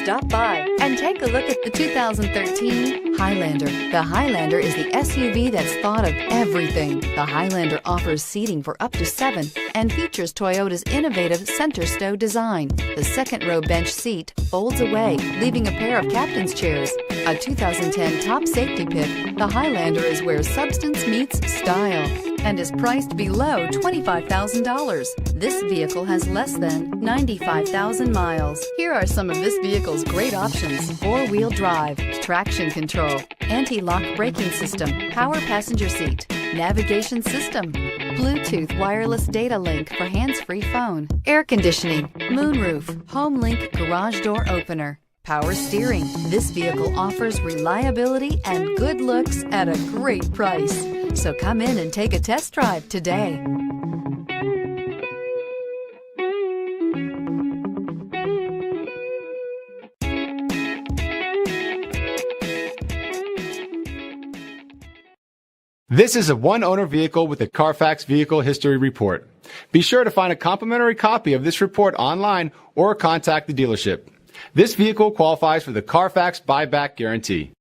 Stop by and take a look at the 2013 Highlander. The Highlander is the SUV that's thought of everything. The Highlander offers seating for up to 7 and features Toyota's innovative center stow design. The second row bench seat folds away, leaving a pair of captain's chairs. A 2010 top safety pick, the Highlander is where substance meets style and is priced below $25,000. This vehicle has less than 95,000 miles. Here are some of this vehicle's great options: 4-wheel drive, traction control, anti-lock braking system, power passenger seat, navigation system, Bluetooth wireless data link for hands-free phone, air conditioning, moonroof, home link garage door opener, power steering. This vehicle offers reliability and good looks at a great price. So come in and take a test drive today. This is a one-owner vehicle with a Carfax Vehicle History Report. Be sure to find a complimentary copy of this report online or contact the dealership. This vehicle qualifies for the Carfax Buyback Guarantee.